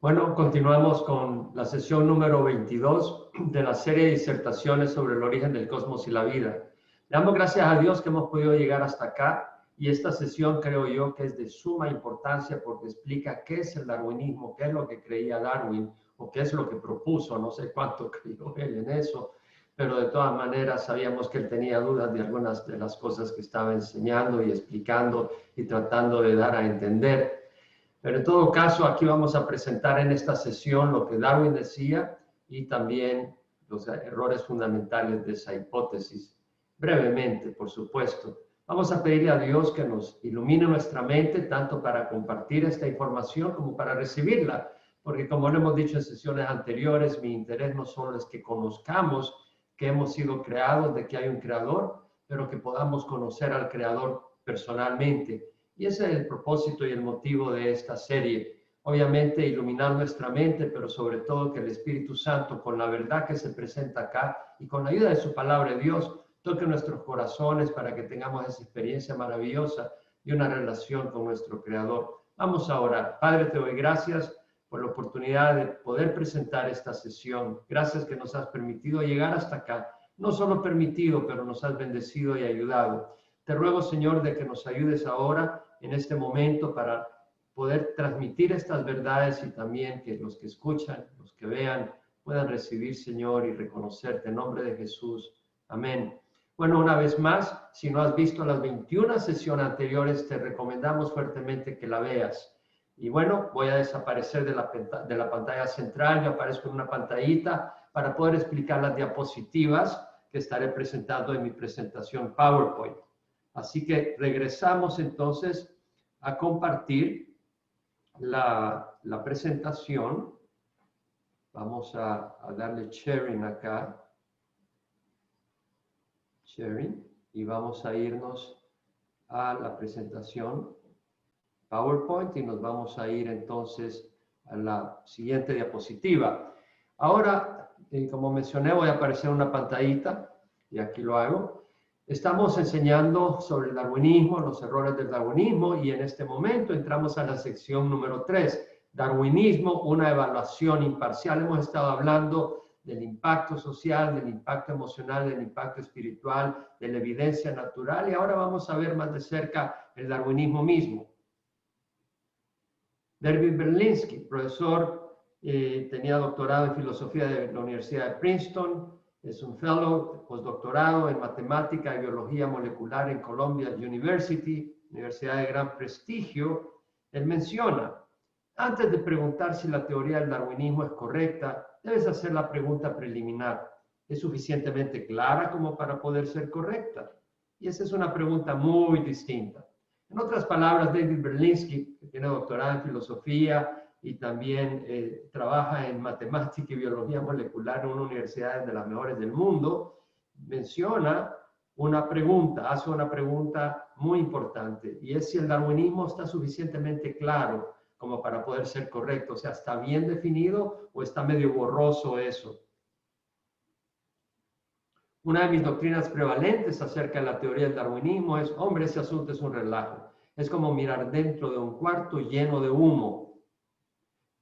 Bueno, continuamos con la sesión número 22 de la serie de disertaciones sobre el origen del cosmos y la vida. Le damos gracias a Dios que hemos podido llegar hasta acá, y esta sesión creo yo que es de suma importancia porque explica qué es el darwinismo, qué es lo que creía Darwin o qué es lo que propuso. No sé cuánto creyó él en eso, pero de todas maneras sabíamos que él tenía dudas de algunas de las cosas que estaba enseñando y explicando y tratando de dar a entender. Pero en todo caso, aquí vamos a presentar en esta sesión lo que Darwin decía y también los errores fundamentales de esa hipótesis. Brevemente, por supuesto. Vamos a pedirle a Dios que nos ilumine nuestra mente, tanto para compartir esta información como para recibirla. Porque como lo hemos dicho en sesiones anteriores, mi interés no solo es que conozcamos que hemos sido creados, de que hay un creador, pero que podamos conocer al creador personalmente. Y ese es el propósito y el motivo de esta serie. Obviamente iluminar nuestra mente, pero sobre todo que el Espíritu Santo, con la verdad que se presenta acá y con la ayuda de su palabra de Dios, toque nuestros corazones para que tengamos esa experiencia maravillosa y una relación con nuestro Creador. Vamos a orar. Padre, te doy gracias por la oportunidad de poder presentar esta sesión. Gracias que nos has permitido llegar hasta acá. No solo permitido, pero nos has bendecido y ayudado. Te ruego, Señor, de que nos ayudes ahora, en este momento, para poder transmitir estas verdades y también que los que escuchan, los que vean, puedan recibir, Señor, y reconocerte en nombre de Jesús. Amén. Bueno, una vez más, si no has visto las 21 sesiones anteriores, te recomendamos fuertemente que la veas. Y bueno, voy a desaparecer de la pantalla central. Yo aparezco en una pantallita para poder explicar las diapositivas que estaré presentando en mi presentación PowerPoint. Así que regresamos entonces a compartir la presentación. Vamos a darle sharing acá. Sharing. Y vamos a irnos a la presentación PowerPoint y nos vamos a ir entonces a la siguiente diapositiva. Ahora, como mencioné, voy a aparecer una pantallita y aquí lo hago. Estamos enseñando sobre el darwinismo, los errores del darwinismo, y en este momento entramos a la sección número 3, darwinismo, una evaluación imparcial. Hemos estado hablando del impacto social, del impacto emocional, del impacto espiritual, de la evidencia natural, y ahora vamos a ver más de cerca el darwinismo mismo. David Berlinski, profesor, tenía doctorado en filosofía de la Universidad de Princeton, es un fellow, postdoctorado en matemática y biología molecular en Columbia University, universidad de gran prestigio. Él menciona, antes de preguntar si la teoría del darwinismo es correcta, debes hacer la pregunta preliminar. ¿Es suficientemente clara como para poder ser correcta? Y esa es una pregunta muy distinta. En otras palabras, David Berlinski, que tiene doctorado en filosofía, y también trabaja en matemática y biología molecular en una universidad de las mejores del mundo, menciona una pregunta, hace una pregunta muy importante, y es si el darwinismo está suficientemente claro como para poder ser correcto, o sea, ¿está bien definido o está medio borroso eso? Una de mis doctrinas prevalentes acerca de la teoría del darwinismo es, hombre, ese asunto es un relajo. Es como mirar dentro de un cuarto lleno de humo.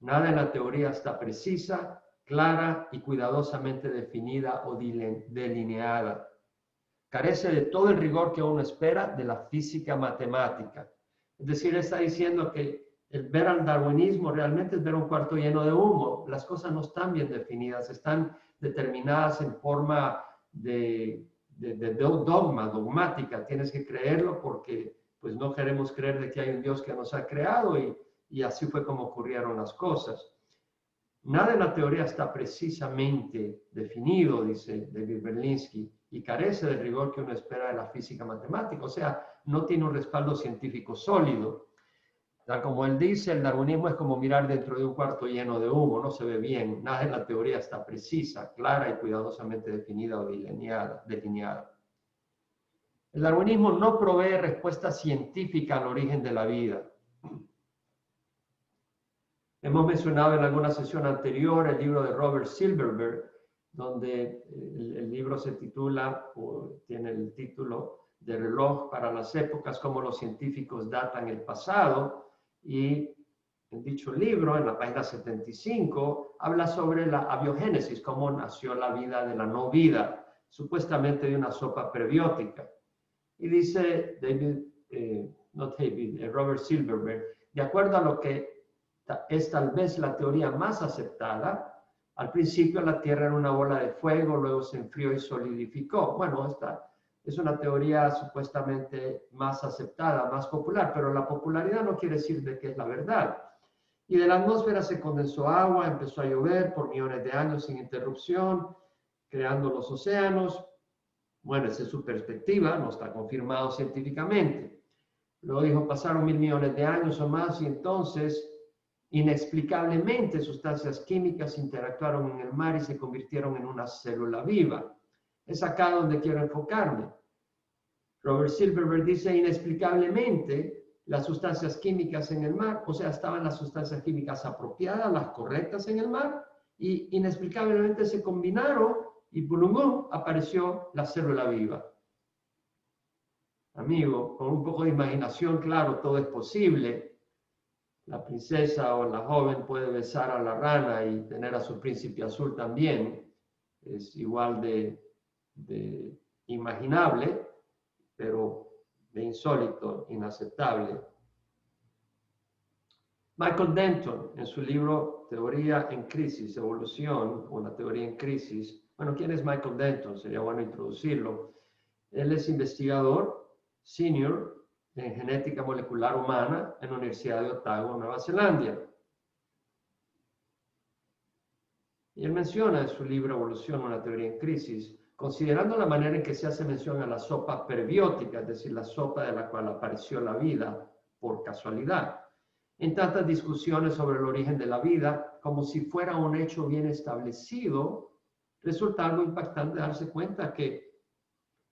Nada en la teoría está precisa, clara y cuidadosamente definida o delineada. Carece de todo el rigor que uno espera de la física matemática. Es decir, está diciendo que el ver al darwinismo realmente es ver un cuarto lleno de humo. Las cosas no están bien definidas, están determinadas en forma de dogma, dogmática. Tienes que creerlo porque pues no queremos creer de que hay un Dios que nos ha creado y así fue como ocurrieron las cosas. Nada en la teoría está precisamente definido, dice David Berlinski, y carece del rigor que uno espera de la física matemática, o sea, no tiene un respaldo científico sólido. Tal como él dice, el darwinismo es como mirar dentro de un cuarto lleno de humo, no se ve bien, nada en la teoría está precisa, clara y cuidadosamente definida o delineada. El darwinismo no provee respuesta científica al origen de la vida. Hemos mencionado en alguna sesión anterior el libro de Robert Silverberg, donde el libro se titula, o tiene el título de Reloj para las épocas, cómo los científicos datan el pasado, y en dicho libro, en la página 75, habla sobre la abiogénesis, cómo nació la vida de la no vida, supuestamente de una sopa prebiótica. Y dice Robert Silverberg, de acuerdo a lo que es tal vez la teoría más aceptada, al principio la Tierra era una bola de fuego, luego se enfrió y solidificó. Bueno, esta es una teoría supuestamente más aceptada, más popular, pero la popularidad no quiere decir de que es la verdad. Y de la atmósfera se condensó agua, empezó a llover por millones de años sin interrupción, creando los océanos. Bueno, esa es su perspectiva, no está confirmado científicamente. Luego dijo, pasaron 1.000 millones de años o más y entonces, inexplicablemente, sustancias químicas interactuaron en el mar y se convirtieron en una célula viva. Es acá donde quiero enfocarme. Robert Silverberg dice, inexplicablemente, las sustancias químicas en el mar, o sea, estaban las sustancias químicas apropiadas, las correctas en el mar, y inexplicablemente se combinaron y ¡bulum! Apareció la célula viva. Amigo, con un poco de imaginación, claro, todo es posible. La princesa o la joven puede besar a la rana y tener a su príncipe azul también. Es igual de imaginable, pero de insólito, inaceptable. Michael Denton, en su libro Teoría en Crisis, Evolución, una teoría en crisis. Bueno, ¿quién es Michael Denton? Sería bueno introducirlo. Él es investigador senior en genética molecular humana en la Universidad de Otago, Nueva Zelanda. Y él menciona en su libro Evolución, una teoría en crisis, considerando la manera en que se hace mención a la sopa prebiótica, es decir, la sopa de la cual apareció la vida por casualidad. En tantas discusiones sobre el origen de la vida, como si fuera un hecho bien establecido, resulta algo impactante darse cuenta que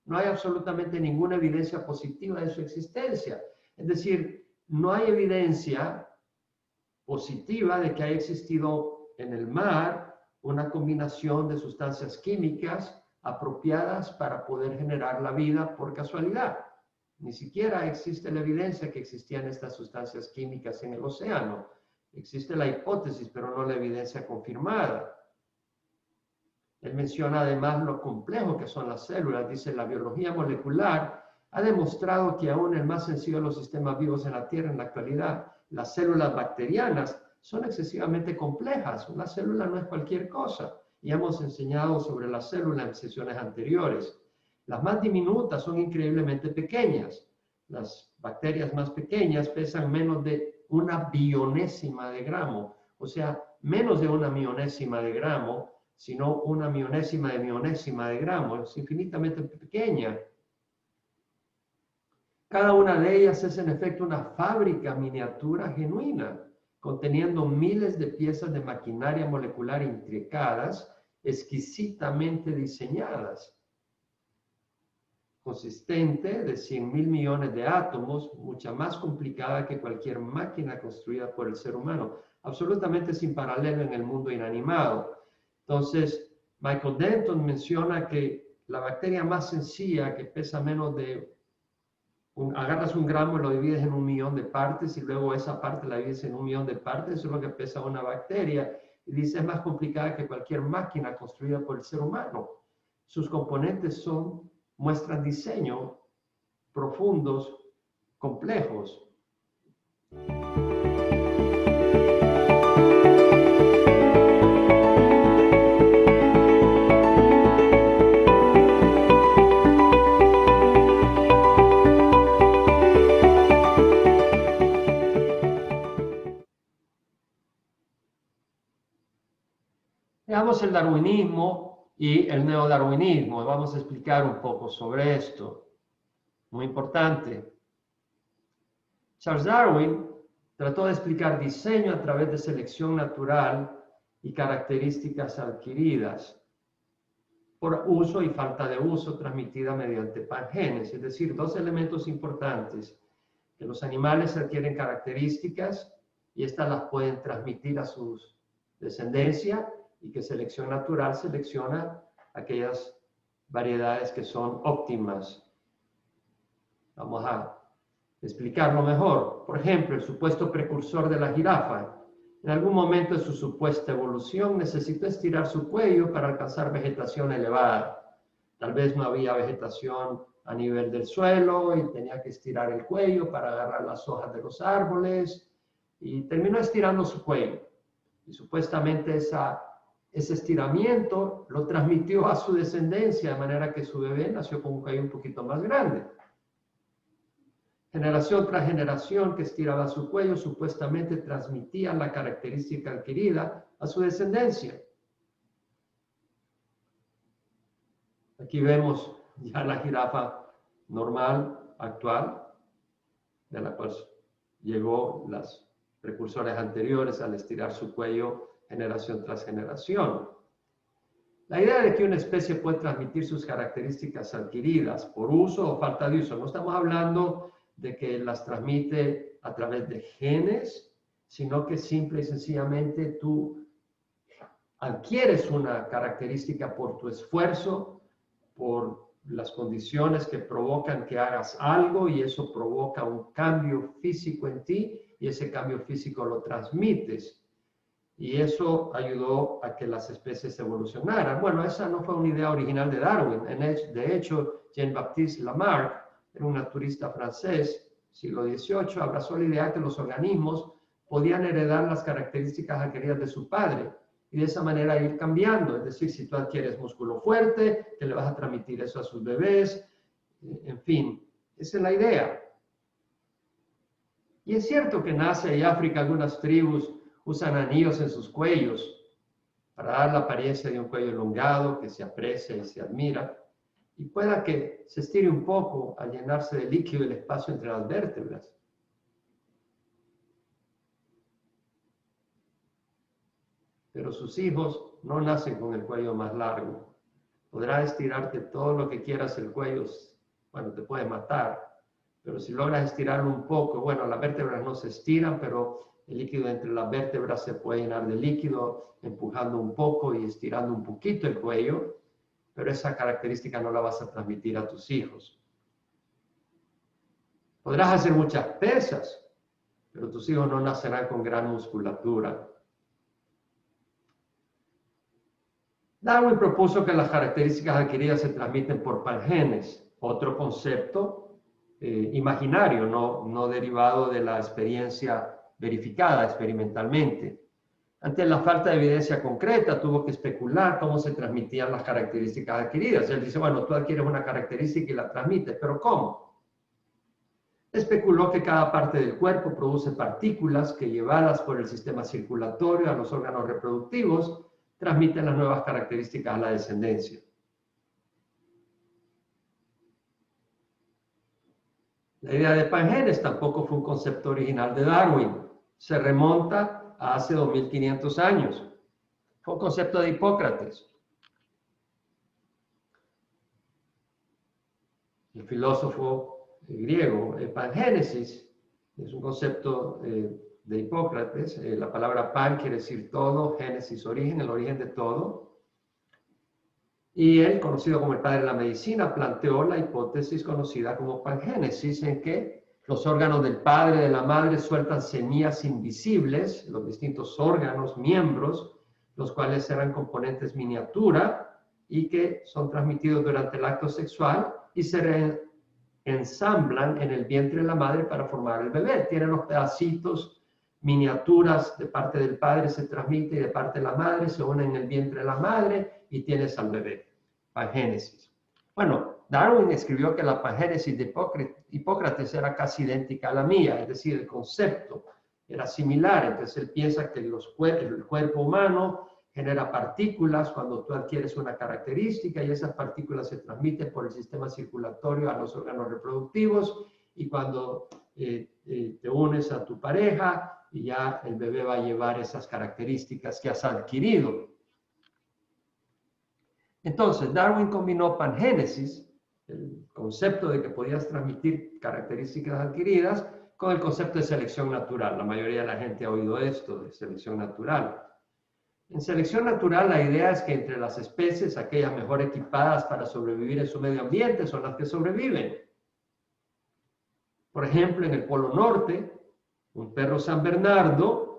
no hay absolutamente ninguna evidencia positiva de su existencia. Es decir, no hay evidencia positiva de que haya existido en el mar una combinación de sustancias químicas apropiadas para poder generar la vida por casualidad. Ni siquiera existe la evidencia que existían estas sustancias químicas en el océano. Existe la hipótesis, pero no la evidencia confirmada. Él menciona además lo complejo que son las células. Dice, la biología molecular ha demostrado que aún el más sencillo de los sistemas vivos en la Tierra en la actualidad, las células bacterianas, son excesivamente complejas. Una célula no es cualquier cosa. Y hemos enseñado sobre la célula en sesiones anteriores. Las más diminutas son increíblemente pequeñas. Las bacterias más pequeñas pesan menos de una bionésima de gramo. O sea, menos de una milonésima de gramo, sino una milonésima de gramo. Es infinitamente pequeña. Cada una de ellas es en efecto una fábrica miniatura genuina, conteniendo miles de piezas de maquinaria molecular intricadas, exquisitamente diseñadas, consistente de 100.000 millones de átomos, mucha más complicada que cualquier máquina construida por el ser humano, absolutamente sin paralelo en el mundo inanimado. Entonces, Michael Denton menciona que la bacteria más sencilla, que pesa menos de agarras un gramo y lo divides en 1.000.000 de partes y luego esa parte la divides en 1.000.000 de partes, eso es lo que pesa una bacteria. Y dice, es más complicada que cualquier máquina construida por el ser humano. Sus componentes muestran diseño profundos, complejos. Veamos el darwinismo y el neodarwinismo. Vamos a explicar un poco sobre esto. Muy importante. Charles Darwin trató de explicar diseño a través de selección natural y características adquiridas por uso y falta de uso transmitida mediante pangenes, es decir, dos elementos importantes, que los animales adquieren características y estas las pueden transmitir a su descendencia y que selección natural selecciona aquellas variedades que son óptimas. Vamos a explicarlo mejor. Por ejemplo, el supuesto precursor de la jirafa. En algún momento de su supuesta evolución necesitó estirar su cuello para alcanzar vegetación elevada. Tal vez no había vegetación a nivel del suelo y tenía que estirar el cuello para agarrar las hojas de los árboles y terminó estirando su cuello. Y supuestamente ese estiramiento lo transmitió a su descendencia, de manera que su bebé nació con un cuello un poquito más grande. Generación tras generación que estiraba su cuello supuestamente transmitía la característica adquirida a su descendencia. Aquí vemos ya la jirafa normal, actual, de la cual llegó las precursores anteriores al estirar su cuello generación tras generación. La idea de que una especie puede transmitir sus características adquiridas por uso o falta de uso, no estamos hablando de que las transmite a través de genes, sino que simple y sencillamente tú adquieres una característica por tu esfuerzo, por las condiciones que provocan que hagas algo y eso provoca un cambio físico en ti y ese cambio físico lo transmites. Y eso ayudó a que las especies evolucionaran. Bueno, esa no fue una idea original de Darwin. De hecho, Jean-Baptiste Lamarck, era un naturista francés, siglo XVIII, abrazó la idea que los organismos podían heredar las características adquiridas de su padre y de esa manera ir cambiando. Es decir, si tú adquieres músculo fuerte, que le vas a transmitir eso a sus bebés. En fin, esa es la idea. Y es cierto que en Asia y África algunas tribus usan anillos en sus cuellos para dar la apariencia de un cuello elongado que se aprecia y se admira. Y pueda que se estire un poco al llenarse de líquido el espacio entre las vértebras. Pero sus hijos no nacen con el cuello más largo. Podrás estirarte todo lo que quieras el cuello, bueno, te puede matar, pero si logras estirarlo un poco, bueno, las vértebras no se estiran, pero el líquido entre las vértebras se puede llenar de líquido, empujando un poco y estirando un poquito el cuello, pero esa característica no la vas a transmitir a tus hijos. Podrás hacer muchas pesas, pero tus hijos no nacerán con gran musculatura. Darwin propuso que las características adquiridas se transmiten por pangenes, otro concepto imaginario, no derivado de la experiencia verificada experimentalmente. Ante la falta de evidencia concreta, tuvo que especular cómo se transmitían las características adquiridas. Él dice, bueno, tú adquieres una característica y la transmites, pero ¿cómo? Especuló que cada parte del cuerpo produce partículas que, llevadas por el sistema circulatorio a los órganos reproductivos, transmiten las nuevas características a la descendencia. La idea de pangenes tampoco fue un concepto original de Darwin, se remonta a hace 2500 años. Fue un concepto de Hipócrates, el filósofo griego. Pangénesis es un concepto de Hipócrates. La palabra pan quiere decir todo, génesis, origen, el origen de todo. Y él, conocido como el padre de la medicina, planteó la hipótesis conocida como pangénesis, en que los órganos del padre y de la madre sueltan semillas invisibles, los distintos órganos, miembros, los cuales serán componentes miniatura y que son transmitidos durante el acto sexual y se ensamblan en el vientre de la madre para formar el bebé. Tienen los pedacitos, miniaturas de parte del padre se transmite y de parte de la madre se unen en el vientre de la madre y tienes al bebé. Pangénesis. Bueno, Darwin escribió que la pangénesis de Hipócrates era casi idéntica a la mía, es decir, el concepto era similar. Entonces él piensa que el cuerpo humano genera partículas cuando tú adquieres una característica y esas partículas se transmiten por el sistema circulatorio a los órganos reproductivos y cuando te unes a tu pareja y ya el bebé va a llevar esas características que has adquirido. Entonces, Darwin combinó pangénesis, el concepto de que podías transmitir características adquiridas, con el concepto de selección natural. La mayoría de la gente ha oído esto de selección natural. En selección natural, la idea es que entre las especies, aquellas mejor equipadas para sobrevivir en su medio ambiente son las que sobreviven. Por ejemplo, en el Polo Norte, un perro San Bernardo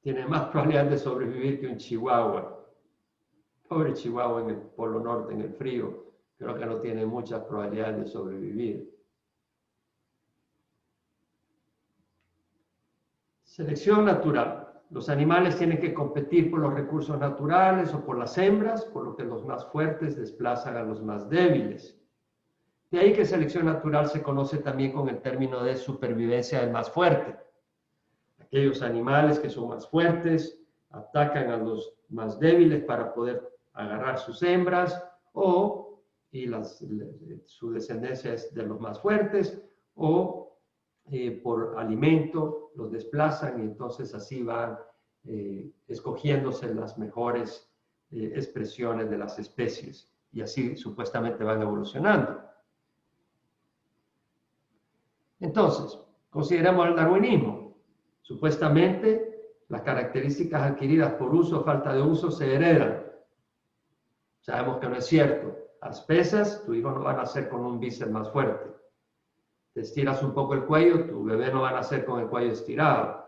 tiene más probabilidad de sobrevivir que un chihuahua. Pobre chihuahua en el Polo Norte, en el frío, creo que no tiene muchas probabilidades de sobrevivir. Selección natural. Los animales tienen que competir por los recursos naturales o por las hembras, por lo que los más fuertes desplazan a los más débiles. De ahí que selección natural se conoce también con el término de supervivencia del más fuerte. Aquellos animales que son más fuertes atacan a los más débiles para poder agarrar sus hembras su descendencia es de los más fuertes o por alimento los desplazan y entonces así van escogiéndose las mejores expresiones de las especies y así supuestamente van evolucionando. Entonces, consideremos el darwinismo. Supuestamente, las características adquiridas por uso o falta de uso se heredan. Sabemos que no es cierto. Las pesas, tu hijo no va a nacer con un bíceps más fuerte. Te estiras un poco el cuello, tu bebé no va a nacer con el cuello estirado.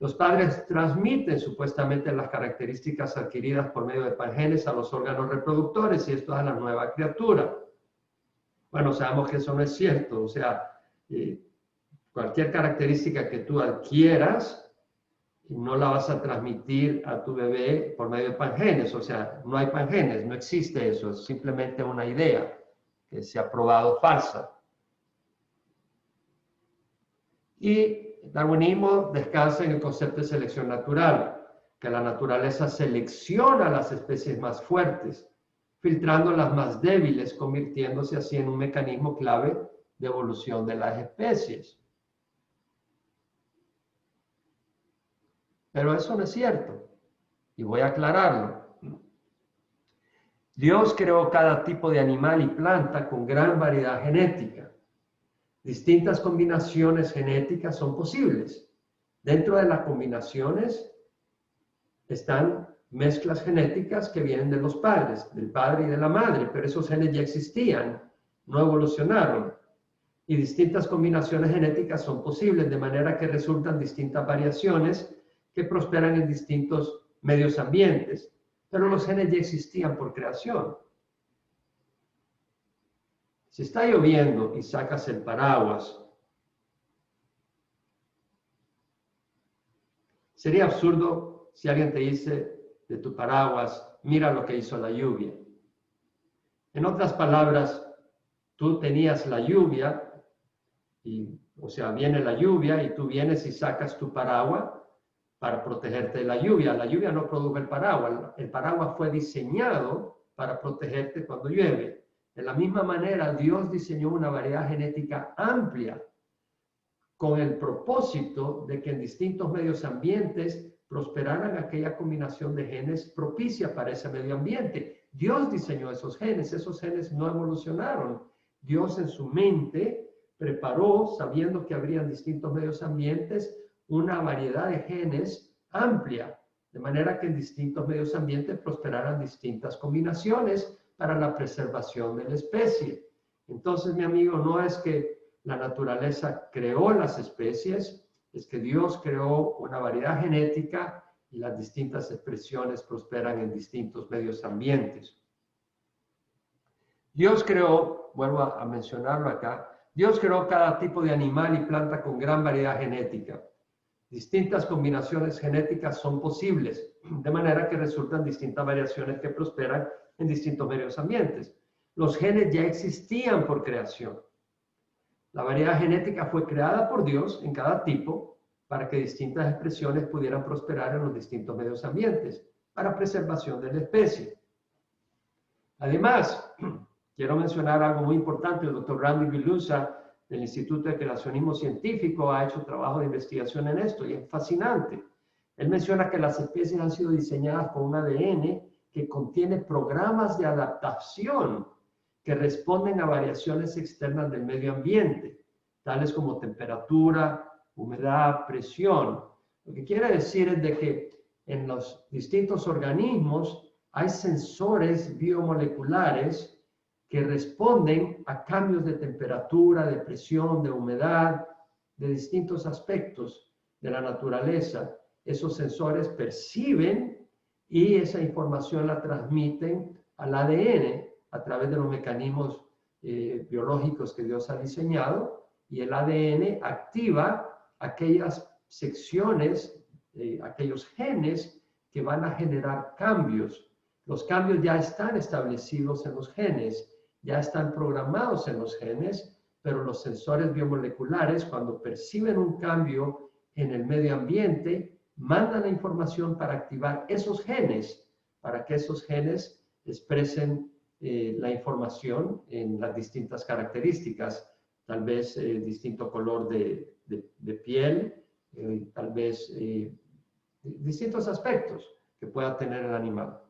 Los padres transmiten supuestamente las características adquiridas por medio de pangenes a los órganos reproductores y esto es a la nueva criatura. Bueno, sabemos que eso no es cierto. O sea, cualquier característica que tú adquieras no la vas a transmitir a tu bebé por medio de pangenes. O sea, no hay pangenes, no existe eso. Es simplemente una idea que se ha probado falsa. Y el darwinismo descansa en el concepto de selección natural, que la naturaleza selecciona las especies más fuertes, filtrando las más débiles, convirtiéndose así en un mecanismo clave de evolución de las especies. Pero eso no es cierto, y voy a aclararlo. Dios creó cada tipo de animal y planta con gran variedad genética. Distintas combinaciones genéticas son posibles. Dentro de las combinaciones están mezclas genéticas que vienen de los padres, del padre y de la madre, pero esos genes ya existían, no evolucionaron. Y distintas combinaciones genéticas son posibles, de manera que resultan distintas variaciones que prosperan en distintos medios ambientes, pero los genes ya existían por creación. Si está lloviendo y sacas el paraguas, sería absurdo si alguien te dice de tu paraguas, mira lo que hizo la lluvia. En otras palabras, tú tenías la lluvia, o sea, viene la lluvia y tú vienes y sacas tu paraguas para protegerte de la lluvia. La lluvia no produjo el paraguas fue diseñado para protegerte cuando llueve. De la misma manera, Dios diseñó una variedad genética amplia con el propósito de que en distintos medios ambientes prosperaran aquella combinación de genes propicia para ese medio ambiente. Dios diseñó esos genes no evolucionaron. Dios en su mente preparó, sabiendo que habrían distintos medios ambientes, una variedad de genes amplia, de manera que en distintos medios ambientes prosperaran distintas combinaciones para la preservación de la especie. Entonces, mi amigo, no es que la naturaleza creó las especies, es que Dios creó una variedad genética y las distintas expresiones prosperan en distintos medios ambientes. Dios creó, vuelvo a mencionarlo acá, Dios creó cada tipo de animal y planta con gran variedad genética. Distintas combinaciones genéticas son posibles, de manera que resultan distintas variaciones que prosperan en distintos medios ambientes. Los genes ya existían por creación. La variedad genética fue creada por Dios en cada tipo para que distintas expresiones pudieran prosperar en los distintos medios ambientes para preservación de la especie. Además, quiero mencionar algo muy importante. El doctor Randy Bilusa del Instituto de Creacionismo Científico ha hecho trabajo de investigación en esto y es fascinante. Él menciona que las especies han sido diseñadas con un ADN que contiene programas de adaptación que responden a variaciones externas del medio ambiente, tales como temperatura, humedad, presión. Lo que quiere decir es de que en los distintos organismos hay sensores biomoleculares que responden a cambios de temperatura, de presión, de humedad, de distintos aspectos de la naturaleza. Esos sensores perciben y esa información la transmiten al ADN a través de los mecanismos biológicos que Dios ha diseñado, y el ADN activa aquellas secciones, aquellos genes que van a generar cambios. Los cambios ya están establecidos en los genes, ya están programados en los genes, pero los sensores biomoleculares, cuando perciben un cambio en el medio ambiente, mandan la información para activar esos genes, para que esos genes expresen la información en las distintas características, tal vez distinto color de piel, tal vez distintos aspectos que pueda tener el animal.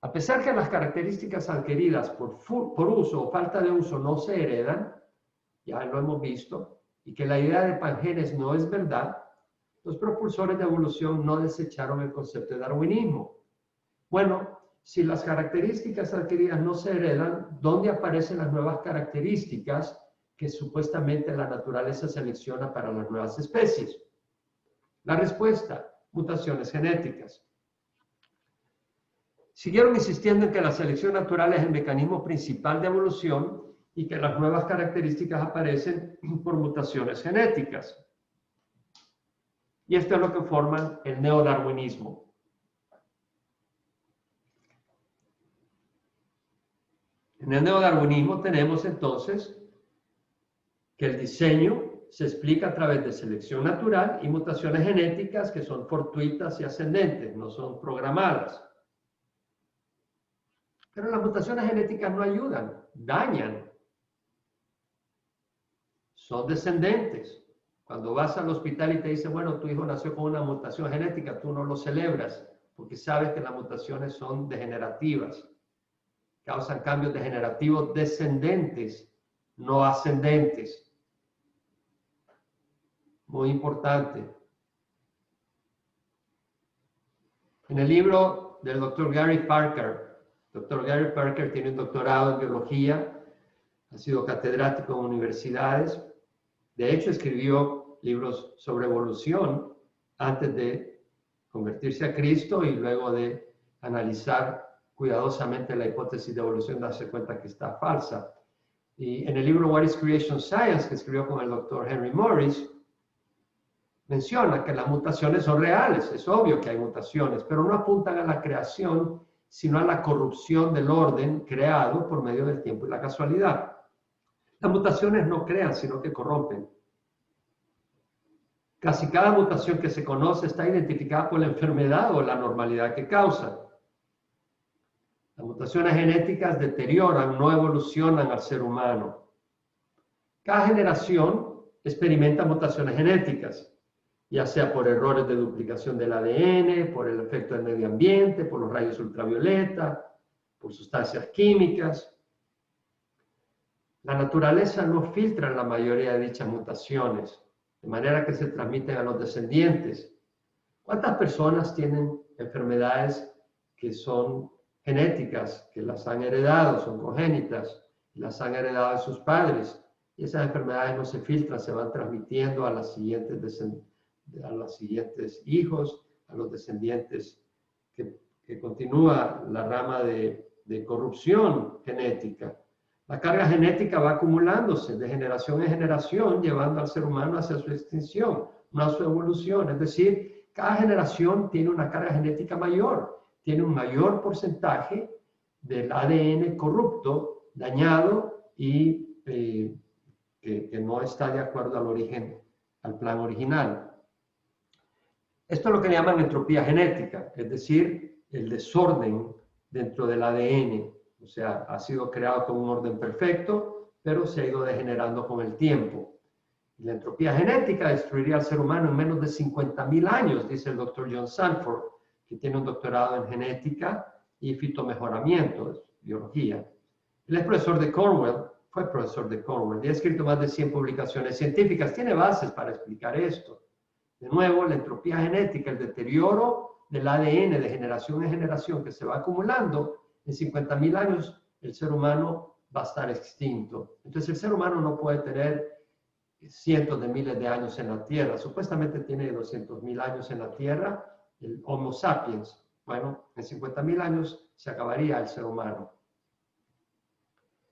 A pesar que las características adquiridas por uso o falta de uso no se heredan, ya lo hemos visto, y que la idea de pangenes no es verdad, los propulsores de evolución no desecharon el concepto de darwinismo. Bueno, si las características adquiridas no se heredan, ¿dónde aparecen las nuevas características que supuestamente la naturaleza selecciona para las nuevas especies? La respuesta: mutaciones genéticas. Siguieron insistiendo en que la selección natural es el mecanismo principal de evolución y que las nuevas características aparecen por mutaciones genéticas. Y esto es lo que forman el neodarwinismo. En el neodarwinismo tenemos entonces que el diseño se explica a través de selección natural y mutaciones genéticas que son fortuitas y ascendentes, no son programadas. Pero las mutaciones genéticas no ayudan, dañan. Son descendentes. Cuando vas al hospital y te dicen, bueno, tu hijo nació con una mutación genética, tú no lo celebras porque sabes que las mutaciones son degenerativas. Causan cambios degenerativos descendentes, no ascendentes. Muy importante. En el libro del doctor Gary Parker tiene un doctorado en biología, ha sido catedrático en universidades. De hecho, escribió libros sobre evolución antes de convertirse a Cristo y luego de analizar cuidadosamente la hipótesis de evolución, darse cuenta que está falsa. Y en el libro What is Creation Science, que escribió con el doctor Henry Morris, menciona que las mutaciones son reales. Es obvio que hay mutaciones, pero no apuntan a la creación, sino a la corrupción del orden creado por medio del tiempo y la casualidad. Las mutaciones no crean, sino que corrompen. Casi cada mutación que se conoce está identificada por la enfermedad o la normalidad que causa. Las mutaciones genéticas deterioran, no evolucionan al ser humano. Cada generación experimenta mutaciones genéticas, ya sea por errores de duplicación del ADN, por el efecto del medio ambiente, por los rayos ultravioleta, por sustancias químicas. La naturaleza no filtra la mayoría de dichas mutaciones, de manera que se transmiten a los descendientes. ¿Cuántas personas tienen enfermedades que son genéticas, que las han heredado, son congénitas, y las han heredado de sus padres? Y esas enfermedades no se filtran, se van transmitiendo a los siguientes hijos, a los descendientes, que continúa la rama de corrupción genética. La carga genética va acumulándose de generación en generación, llevando al ser humano hacia su extinción, no a su evolución. Es decir, cada generación tiene una carga genética mayor, tiene un mayor porcentaje del ADN corrupto, dañado y que no está de acuerdo al origen, al plan original. Esto es lo que le llaman entropía genética, es decir, el desorden dentro del ADN. O sea, ha sido creado con un orden perfecto, pero se ha ido degenerando con el tiempo. La entropía genética destruiría al ser humano en menos de 50.000 años, dice el doctor John Sanford, que tiene un doctorado en genética y fitomejoramiento, biología. Él es profesor de Cornell, fue profesor de Cornell y ha escrito más de 100 publicaciones científicas. Tiene bases para explicar esto. De nuevo, la entropía genética, el deterioro del ADN de generación en generación que se va acumulando, en 50.000 años el ser humano va a estar extinto. Entonces el ser humano no puede tener cientos de miles de años en la Tierra. Supuestamente tiene 200.000 años en la Tierra, el Homo sapiens. Bueno, en 50.000 años se acabaría el ser humano.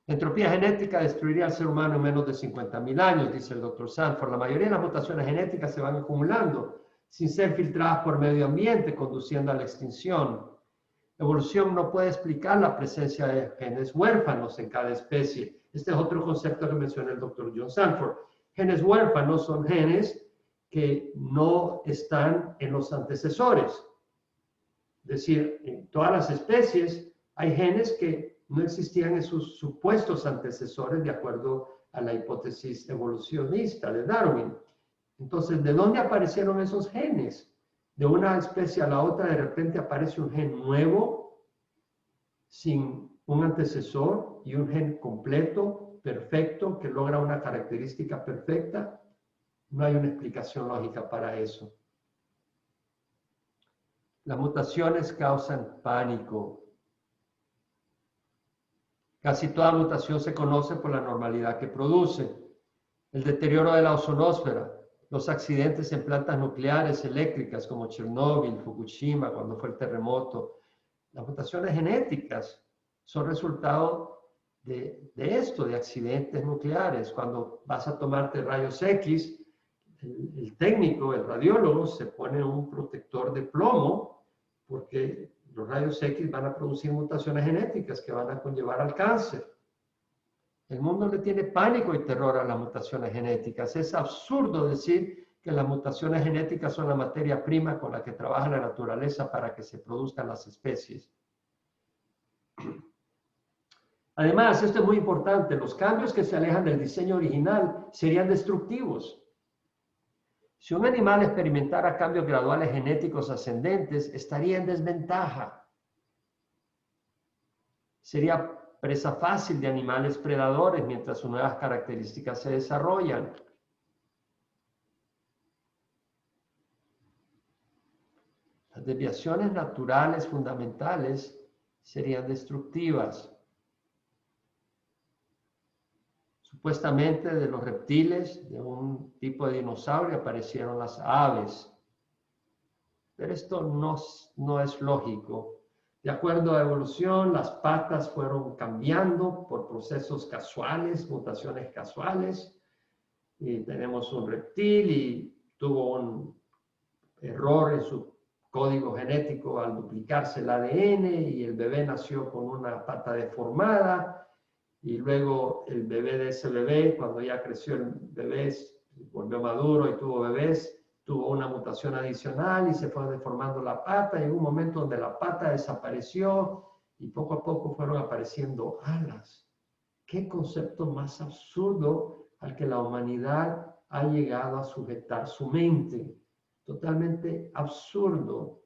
La entropía genética destruiría al ser humano en menos de 50.000 años, dice el doctor Sanford. La mayoría de las mutaciones genéticas se van acumulando sin ser filtradas por medio ambiente, conduciendo a la extinción. La evolución no puede explicar la presencia de genes huérfanos en cada especie. Este es otro concepto que menciona el doctor John Sanford. Genes huérfanos son genes que no están en los antecesores. Es decir, en todas las especies hay genes que no existían en sus supuestos antecesores de acuerdo a la hipótesis evolucionista de Darwin. Entonces, ¿de dónde aparecieron esos genes? De una especie a la otra de repente aparece un gen nuevo, sin un antecesor, y un gen completo, perfecto, que logra una característica perfecta. No hay una explicación lógica para eso. Las mutaciones causan pánico. Casi toda mutación se conoce por la normalidad que produce. El deterioro de la ozonosfera, los accidentes en plantas nucleares eléctricas como Chernóbil, Fukushima, cuando fue el terremoto. Las mutaciones genéticas son resultado de esto, de accidentes nucleares. Cuando vas a tomarte rayos X, el técnico, el radiólogo, se pone un protector de plomo porque los rayos X van a producir mutaciones genéticas que van a conllevar al cáncer. El mundo le tiene pánico y terror a las mutaciones genéticas. Es absurdo decir que las mutaciones genéticas son la materia prima con la que trabaja la naturaleza para que se produzcan las especies. Además, esto es muy importante, los cambios que se alejan del diseño original serían destructivos. Si un animal experimentara cambios graduales genéticos ascendentes, estaría en desventaja. Sería presa fácil de animales predadores mientras sus nuevas características se desarrollan. Las desviaciones naturales fundamentales serían destructivas. Supuestamente de los reptiles, de un tipo de dinosaurio, aparecieron las aves. Pero esto no es lógico. De acuerdo a la evolución, las patas fueron cambiando por procesos casuales, mutaciones casuales. Y tenemos un reptil y tuvo un error en su código genético al duplicarse el ADN y el bebé nació con una pata deformada. Y luego el bebé de ese bebé, cuando ya creció el bebé, volvió maduro y tuvo bebés, tuvo una mutación adicional y se fue deformando la pata. Y hubo un momento donde la pata desapareció y poco a poco fueron apareciendo alas. ¿Qué concepto más absurdo al que la humanidad ha llegado a sujetar su mente. Totalmente absurdo.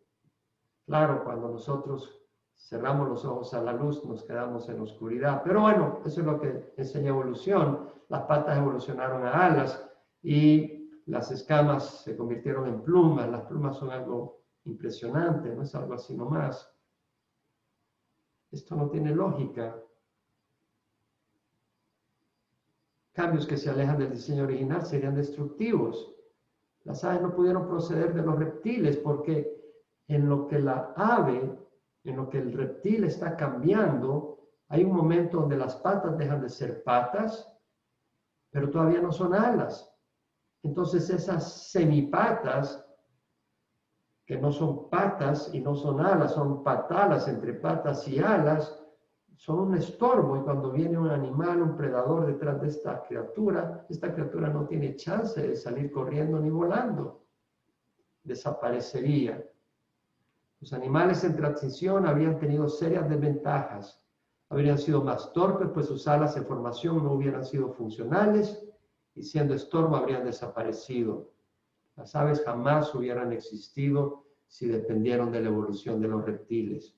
Claro, cuando nosotros cerramos los ojos a la luz, nos quedamos en oscuridad. Pero bueno, eso es lo que enseña evolución. Las patas evolucionaron a alas y las escamas se convirtieron en plumas. Las plumas son algo impresionante, no es algo así nomás. Esto no tiene lógica. Cambios que se alejan del diseño original serían destructivos. Las aves no pudieron proceder de los reptiles porque en lo que la ave, en lo que el reptil está cambiando, hay un momento donde las patas dejan de ser patas, pero todavía no son alas. Entonces esas semipatas, que no son patas y no son alas, son patalas entre patas y alas, son un estorbo, y cuando viene un animal, un predador detrás de esta criatura no tiene chance de salir corriendo ni volando. Desaparecería. Los animales en transición habrían tenido serias desventajas. Habrían sido más torpes, pues sus alas en formación no hubieran sido funcionales y siendo estorbo habrían desaparecido. Las aves jamás hubieran existido si dependieran de la evolución de los reptiles.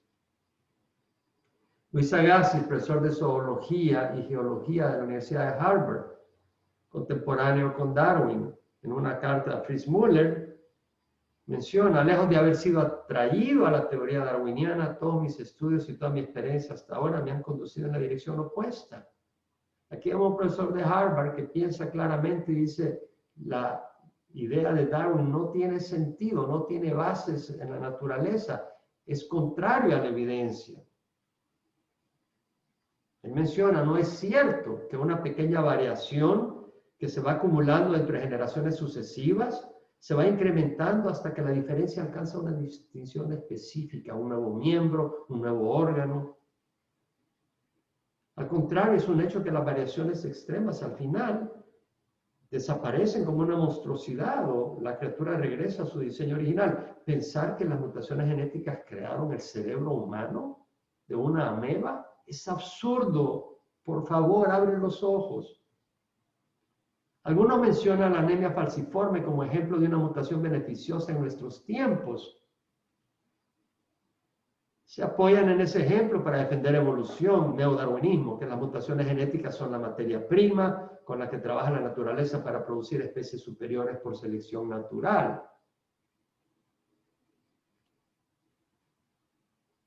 Luis Agassiz, profesor de zoología y geología de la Universidad de Harvard, contemporáneo con Darwin, en una carta a Fritz Müller, menciona: lejos de haber sido atraído a la teoría darwiniana, todos mis estudios y toda mi experiencia hasta ahora me han conducido en la dirección opuesta. Aquí vemos un profesor de Harvard que piensa claramente y dice: la idea de Darwin no tiene sentido, no tiene bases en la naturaleza, es contrario a la evidencia. Él menciona: no es cierto que una pequeña variación que se va acumulando entre generaciones sucesivas se va incrementando hasta que la diferencia alcanza una distinción específica, un nuevo miembro, un nuevo órgano. Al contrario, es un hecho que las variaciones extremas al final desaparecen como una monstruosidad o la criatura regresa a su diseño original. Pensar que las mutaciones genéticas crearon el cerebro humano de una ameba es absurdo. Por favor, abre los ojos. Algunos mencionan la anemia falciforme como ejemplo de una mutación beneficiosa en nuestros tiempos. Se apoyan en ese ejemplo para defender evolución, neodarwinismo, que las mutaciones genéticas son la materia prima con la que trabaja la naturaleza para producir especies superiores por selección natural.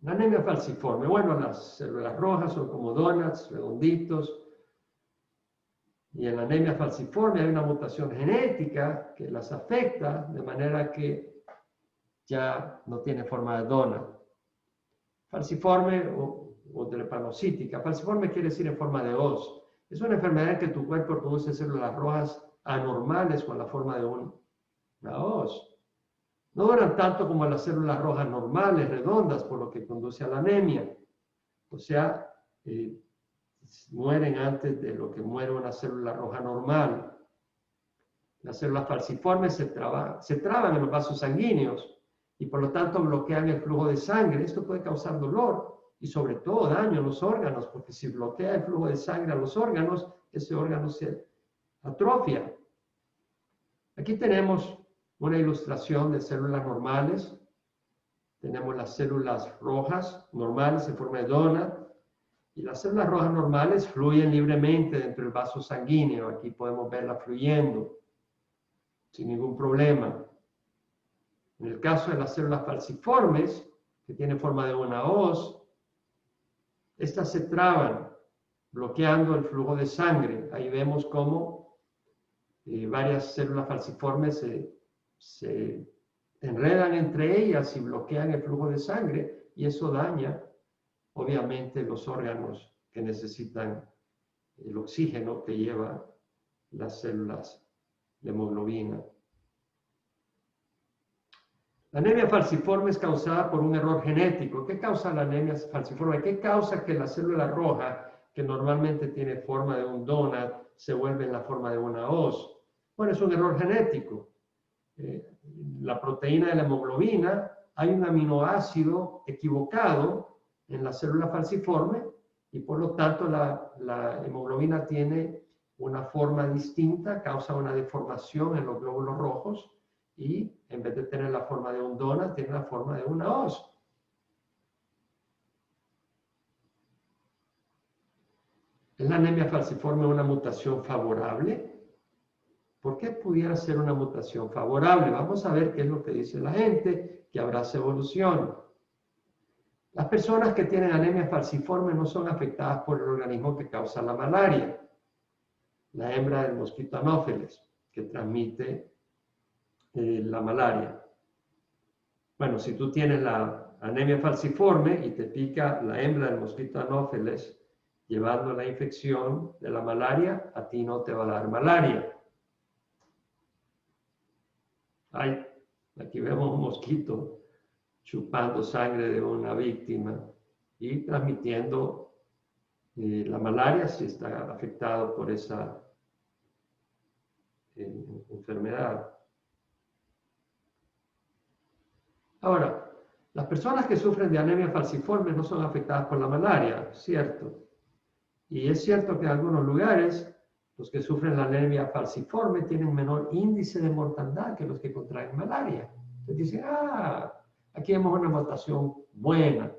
La anemia falciforme, bueno, las células rojas son como donuts, redonditos, y en la anemia falciforme hay una mutación genética que las afecta de manera que ya no tiene forma de donut. Falciforme o drepanocítica. Falciforme quiere decir en forma de hoz. Es una enfermedad en que tu cuerpo produce células rojas anormales con la forma de una hoz. No duran tanto como las células rojas normales, redondas, por lo que conduce a la anemia. O sea, mueren antes de lo que muere una célula roja normal. Las células falciformes se traban en los vasos sanguíneos y por lo tanto bloquean el flujo de sangre. Esto puede causar dolor y sobre todo daño a los órganos, porque si bloquea el flujo de sangre a los órganos, ese órgano se atrofia. Aquí tenemos una ilustración de células normales. Tenemos las células rojas normales en forma de donut. Y las células rojas normales fluyen libremente dentro del vaso sanguíneo. Aquí podemos verla fluyendo sin ningún problema. En el caso de las células falciformes, que tienen forma de una hoz, estas se traban, bloqueando el flujo de sangre. Ahí vemos cómo varias células falciformes se enredan entre ellas y bloquean el flujo de sangre, y eso daña obviamente los órganos que necesitan el oxígeno que lleva las células de hemoglobina. La anemia falciforme es causada por un error genético. ¿Qué causa la anemia falciforme? ¿Qué causa que la célula roja, que normalmente tiene forma de un donut, se vuelve en la forma de una hoz? Bueno, es un error genético. La proteína de la hemoglobina, hay un aminoácido equivocado en la célula falciforme y por lo tanto la hemoglobina tiene una forma distinta causa una deformación en los glóbulos rojos y en vez de tener la forma de un donut, tiene la forma de una hoz. ¿Es la anemia falciforme una mutación favorable? ¿Por qué pudiera ser una mutación favorable? Vamos a ver qué es lo que dice la gente que abraza evolución. Las personas que tienen anemia falciforme no son afectadas por el organismo que causa la malaria, la hembra del mosquito Anopheles, que transmite la malaria. Bueno, si tú tienes la anemia falciforme y te pica la hembra del mosquito Anopheles, llevando la infección de la malaria, a ti no te va a dar malaria. Ay, aquí vemos un mosquito chupando sangre de una víctima y transmitiendo la malaria si está afectado por esa enfermedad. Ahora, las personas que sufren de anemia falciforme no son afectadas por la malaria, ¿cierto? Y es cierto que en algunos lugares los que sufren la anemia falciforme tienen menor índice de mortandad que los que contraen malaria. Entonces dicen, aquí vemos una mutación buena,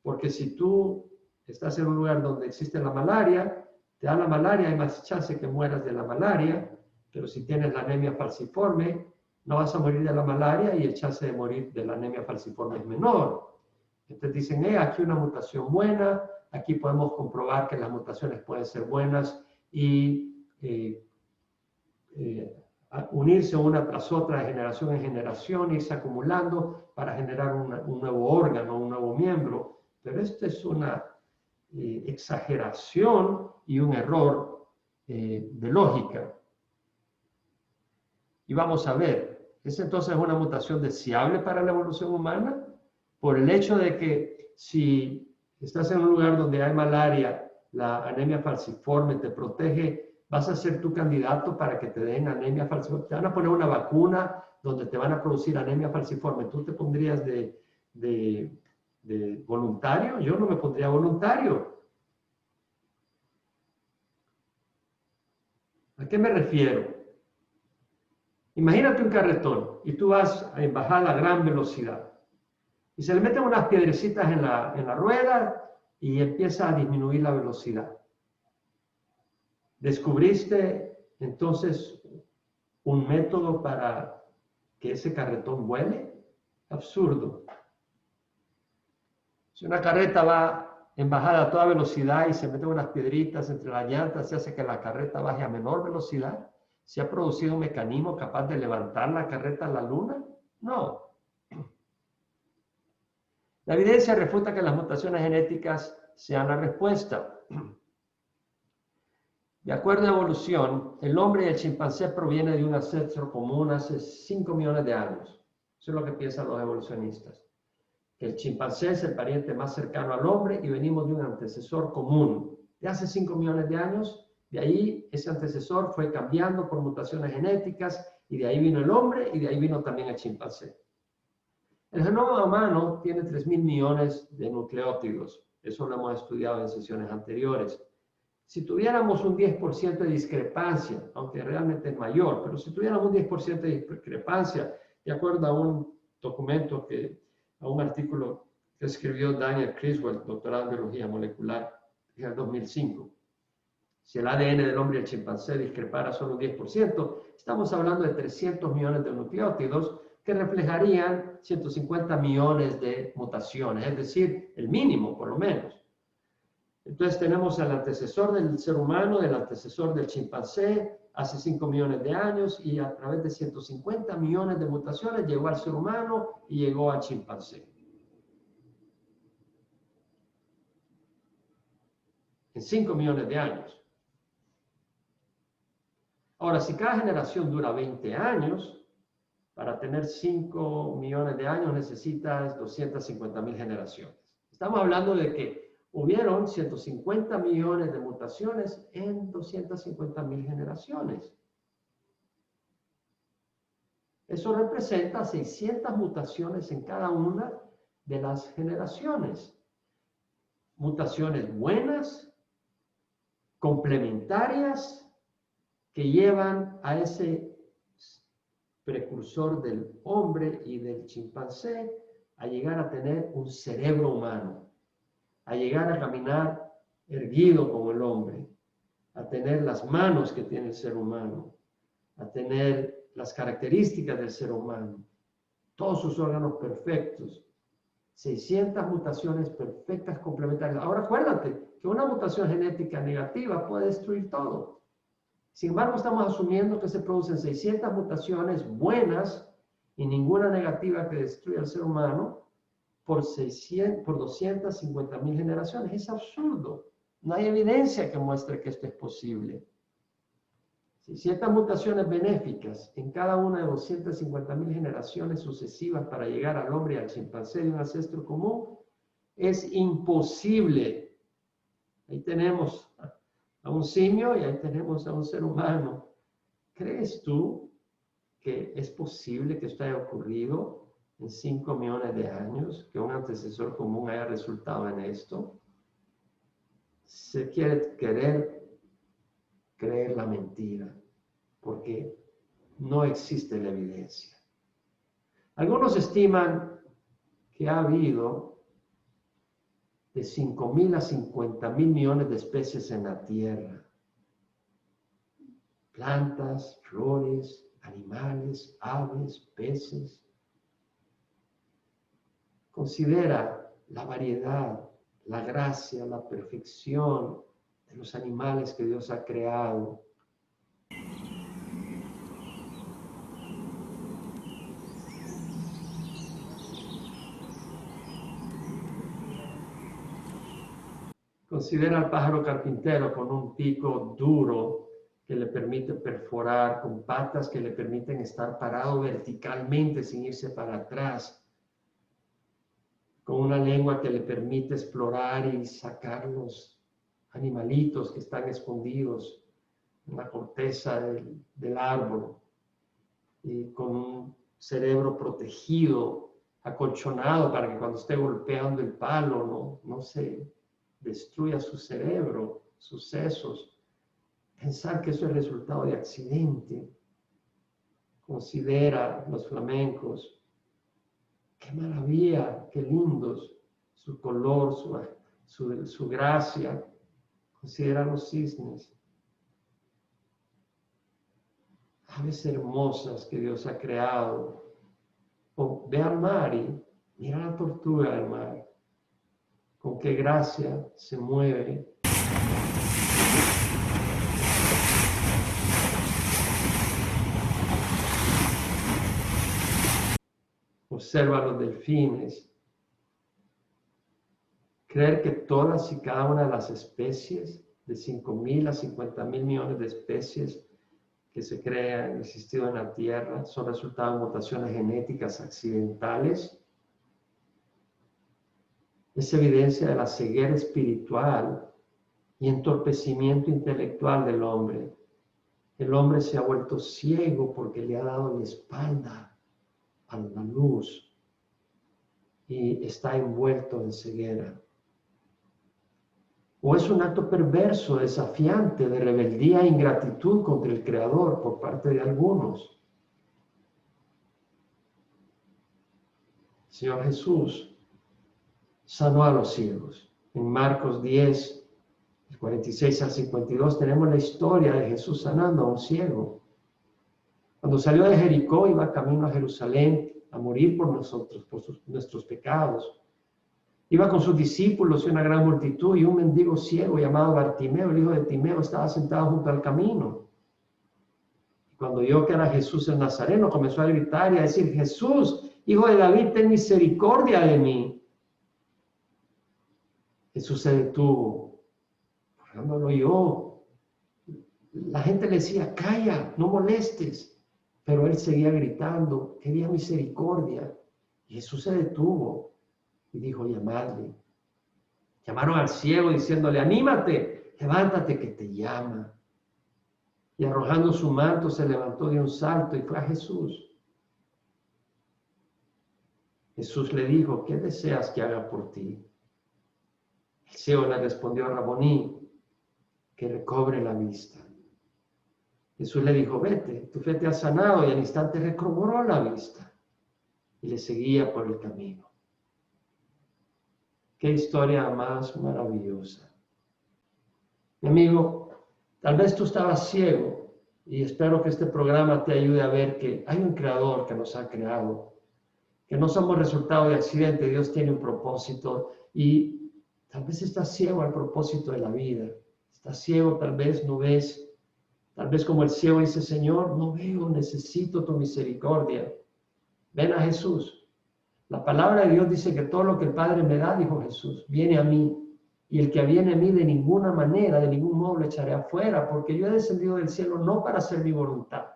porque si tú estás en un lugar donde existe la malaria, te da la malaria, hay más chance que mueras de la malaria, pero si tienes la anemia falciforme, no vas a morir de la malaria y el chance de morir de la anemia falciforme es menor. Entonces dicen, aquí una mutación buena, aquí podemos comprobar que las mutaciones pueden ser buenas y unirse una tras otra de generación en generación, irse acumulando para generar un nuevo órgano, un nuevo miembro. Pero esto es una exageración y un error de lógica. Y vamos a ver, ¿es entonces una mutación deseable para la evolución humana? Por el hecho de que si estás en un lugar donde hay malaria, la anemia falciforme te protege, vas a ser tu candidato para que te den anemia falciforme. Te van a poner una vacuna donde te van a producir anemia falciforme. ¿Tú te pondrías de voluntario? Yo no me pondría voluntario. ¿A qué me refiero? Imagínate un carretón y tú vas a bajada a gran velocidad y se le meten unas piedrecitas en la rueda y empieza a disminuir la velocidad. ¿Descubriste entonces un método para que ese carretón vuele? Absurdo. Si una carreta va en bajada a toda velocidad y se meten unas piedritas entre las llantas, se hace que la carreta baje a menor velocidad. ¿Se ha producido un mecanismo capaz de levantar la carreta a la luna? No. La evidencia refuta que las mutaciones genéticas sean la respuesta. De acuerdo a evolución, el hombre y el chimpancé provienen de un ancestro común hace 5 millones de años. Eso es lo que piensan los evolucionistas. El chimpancé es el pariente más cercano al hombre y venimos de un antecesor común. De hace 5 millones de años, de ahí ese antecesor fue cambiando por mutaciones genéticas y de ahí vino el hombre y de ahí vino también el chimpancé. El genoma humano tiene 3.000 millones de nucleótidos. Eso lo hemos estudiado en sesiones anteriores. Si tuviéramos un 10% de discrepancia, aunque realmente es mayor, pero si tuviéramos un 10% de discrepancia, de acuerdo a un documento a un artículo que escribió Daniel Criswell, doctorado en biología molecular, en el 2005. Si el ADN del hombre y el chimpancé discrepara solo un 10%, estamos hablando de 300 millones de nucleótidos que reflejarían 150 millones de mutaciones, es decir, el mínimo por lo menos. Entonces tenemos al antecesor del ser humano, el antecesor del chimpancé, hace 5 millones de años y a través de 150 millones de mutaciones llegó al ser humano y llegó al chimpancé. En 5 millones de años. Ahora, si cada generación dura 20 años, para tener 5 millones de años necesitas 250.000 generaciones. Estamos hablando de que hubieron 150 millones de mutaciones en 250.000 generaciones. Eso representa 600 mutaciones en cada una de las generaciones. Mutaciones buenas, complementarias que llevan a ese precursor del hombre y del chimpancé a llegar a tener un cerebro humano, a llegar a caminar erguido como el hombre, a tener las manos que tiene el ser humano, a tener las características del ser humano, todos sus órganos perfectos, 600 mutaciones perfectas complementarias. Ahora acuérdate que una mutación genética negativa puede destruir todo. Sin embargo, estamos asumiendo que se producen 600 mutaciones buenas y ninguna negativa que destruya al ser humano por 250.000 generaciones. Es absurdo. No hay evidencia que muestre que esto es posible. 600 mutaciones benéficas en cada una de 250.000 generaciones sucesivas para llegar al hombre y al chimpancé de un ancestro común es imposible. Ahí tenemos a un simio y ahí tenemos a un ser humano. ¿Crees tú que es posible que esto haya ocurrido en 5 millones de años, que un antecesor común haya resultado en esto? Se quiere creer la mentira, porque no existe la evidencia. Algunos estiman que ha habido de 5.000 a 50.000 millones de especies en la Tierra. Plantas, flores, animales, aves, peces. Considera la variedad, la gracia, la perfección de los animales que Dios ha creado. Considera al pájaro carpintero con un pico duro que le permite perforar, con patas que le permiten estar parado verticalmente sin irse para atrás, con una lengua que le permite explorar y sacar los animalitos que están escondidos en la corteza del árbol, y con un cerebro protegido, acolchonado para que cuando esté golpeando el palo no se destruya su cerebro, sus sesos. Pensar que eso es resultado de accidente. Considera los flamencos. ¡Qué maravilla! ¡Qué lindos! Su color, su gracia. Considera los cisnes. Aves hermosas que Dios ha creado. O ve al mar y mira la tortuga del mar. Con qué gracia se mueve. Observa los delfines. Creer que todas y cada una de las especies, de 5.000 a 50.000 millones de especies que se han existido en la Tierra, son resultado de mutaciones genéticas accidentales, es evidencia de la ceguera espiritual y entorpecimiento intelectual del hombre. El hombre se ha vuelto ciego porque le ha dado la espalda a la luz y está envuelto en ceguera. O es un acto perverso, desafiante, de rebeldía e ingratitud contra el Creador por parte de algunos. Señor Jesús sanó a los ciegos. En Marcos 10, del 46 al 52, tenemos la historia de Jesús sanando a un ciego. Cuando salió de Jericó, iba camino a Jerusalén a morir por nosotros, por nuestros pecados. Iba con sus discípulos y una gran multitud, y un mendigo ciego llamado Bartimeo, el hijo de Timeo, estaba sentado junto al camino. Y cuando oyó que era Jesús el Nazareno, comenzó a gritar y a decir: Jesús, hijo de David, ten misericordia de mí. Jesús se detuvo, no lo oyó. La gente le decía: calla, no molestes. Pero él seguía gritando, quería misericordia. Y Jesús se detuvo y dijo: llamadle. Llamaron al ciego diciéndole: anímate, levántate que te llama. Y arrojando su manto se levantó de un salto y fue a Jesús. Jesús le dijo: ¿qué deseas que haga por ti? El ciego le respondió: Raboní, que recobre la vista. Jesús le dijo, vete, tu fe te ha sanado, y al instante recobró la vista y le seguía por el camino. Qué historia más maravillosa. Mi amigo, tal vez tú estabas ciego y espero que este programa te ayude a ver que hay un creador que nos ha creado, que no somos resultado de accidente, Dios tiene un propósito y tal vez estás ciego al propósito de la vida. Estás ciego, tal vez no ves. Tal vez como el ciego dice, Señor, no veo, necesito tu misericordia. Ven a Jesús. La palabra de Dios dice que todo lo que el Padre me da, dijo Jesús, viene a mí. Y el que viene a mí de ninguna manera, de ningún modo lo echaré afuera, porque yo he descendido del cielo no para hacer mi voluntad,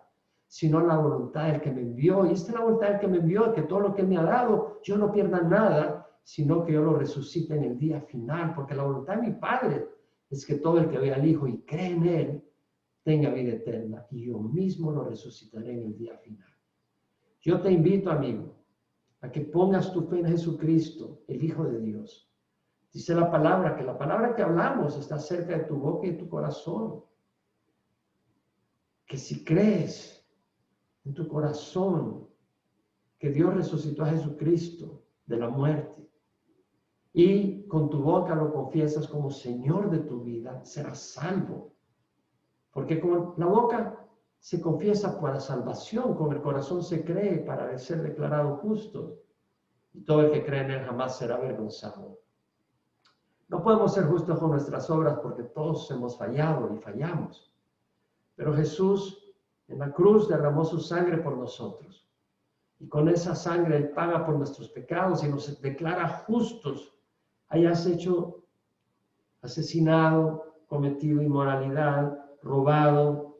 sino la voluntad del que me envió. Y esta es la voluntad del que me envió, que todo lo que me ha dado, yo no pierda nada, sino que yo lo resucite en el día final, porque la voluntad de mi Padre es que todo el que ve al Hijo y cree en Él, tenga vida eterna, y yo mismo lo resucitaré en el día final. Yo te invito, amigo, a que pongas tu fe en Jesucristo, el Hijo de Dios. Dice la palabra, que la palabra que hablamos está cerca de tu boca y de tu corazón. Que si crees en tu corazón que Dios resucitó a Jesucristo de la muerte y con tu boca lo confiesas como Señor de tu vida, serás salvo. Porque con la boca se confiesa para salvación, con el corazón se cree para ser declarado justo. Y todo el que cree en Él jamás será avergonzado. No podemos ser justos con nuestras obras porque todos hemos fallado y fallamos. Pero Jesús en la cruz derramó su sangre por nosotros. Y con esa sangre Él paga por nuestros pecados y nos declara justos. Hayas hecho asesinado, cometido inmoralidad, robado,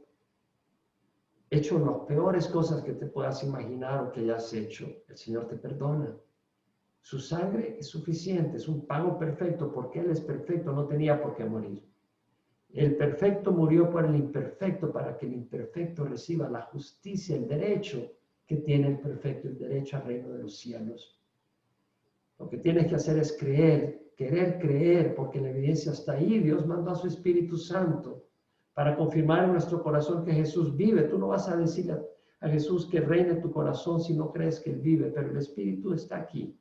hecho las peores cosas que te puedas imaginar o que hayas hecho, el Señor te perdona. Su sangre es suficiente, es un pago perfecto, porque Él es perfecto, no tenía por qué morir. El perfecto murió por el imperfecto para que el imperfecto reciba la justicia, el derecho que tiene el perfecto, el derecho al reino de los cielos. Lo que tienes que hacer es creer, querer creer, porque la evidencia está ahí. Dios mandó a su Espíritu Santo para confirmar en nuestro corazón que Jesús vive. Tú no vas a decirle a Jesús que reine tu corazón si no crees que Él vive, pero el Espíritu está aquí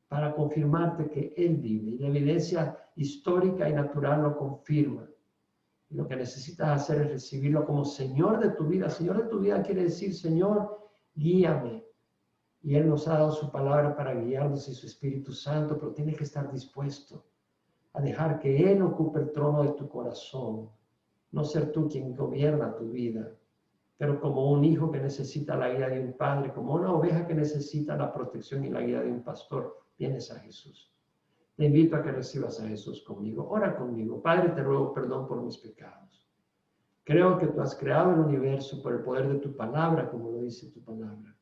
para confirmarte que Él vive. Y la evidencia histórica y natural lo confirma. Y lo que necesitas hacer es recibirlo como Señor de tu vida. Señor de tu vida quiere decir, Señor, guíame. Y Él nos ha dado su palabra para guiarnos y su Espíritu Santo, pero tienes que estar dispuesto a dejar que Él ocupe el trono de tu corazón. No ser tú quien gobierna tu vida, pero como un hijo que necesita la guía de un padre, como una oveja que necesita la protección y la guía de un pastor, vienes a Jesús. Te invito a que recibas a Jesús conmigo. Ora conmigo. Padre, te ruego perdón por mis pecados. Creo que tú has creado el universo por el poder de tu palabra, como lo dice tu palabra.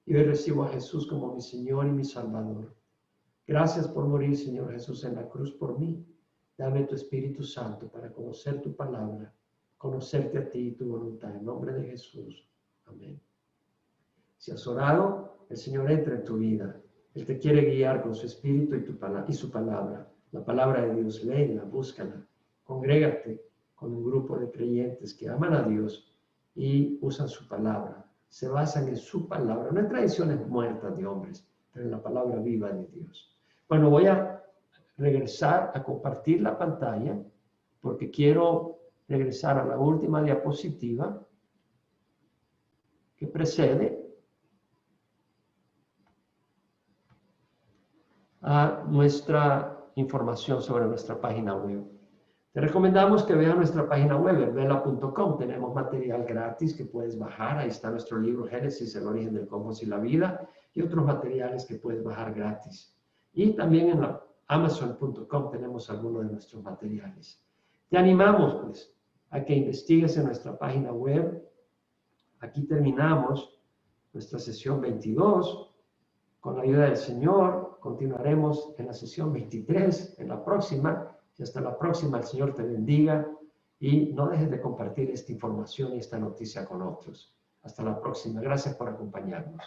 Y hoy recibo a Jesús como mi Señor y mi Salvador. Gracias por morir, Señor Jesús, en la cruz por mí. Dame tu Espíritu Santo para conocer tu palabra, conocerte a ti y tu voluntad. En nombre de Jesús. Amén. Si has orado, el Señor entra en tu vida. Él te quiere guiar con su Espíritu y su palabra. La palabra de Dios, léela, búscala. Congrégate con un grupo de creyentes que aman a Dios y usan su palabra. Se basan en su palabra, no en tradiciones muertas de hombres, pero en la palabra viva de Dios. Bueno, voy a regresar a compartir la pantalla porque quiero regresar a la última diapositiva que precede a nuestra información sobre nuestra página web. Te recomendamos que veas nuestra página web, herbela.com. Tenemos material gratis que puedes bajar. Ahí está nuestro libro Génesis, el origen del cosmos y la vida, y otros materiales que puedes bajar gratis. Y también en la Amazon.com tenemos algunos de nuestros materiales. Te animamos, pues, a que investigues en nuestra página web. Aquí terminamos nuestra sesión 22. Con la ayuda del Señor, continuaremos en la sesión 23, en la próxima. Y hasta la próxima, el Señor te bendiga y no dejes de compartir esta información y esta noticia con otros. Hasta la próxima. Gracias por acompañarnos.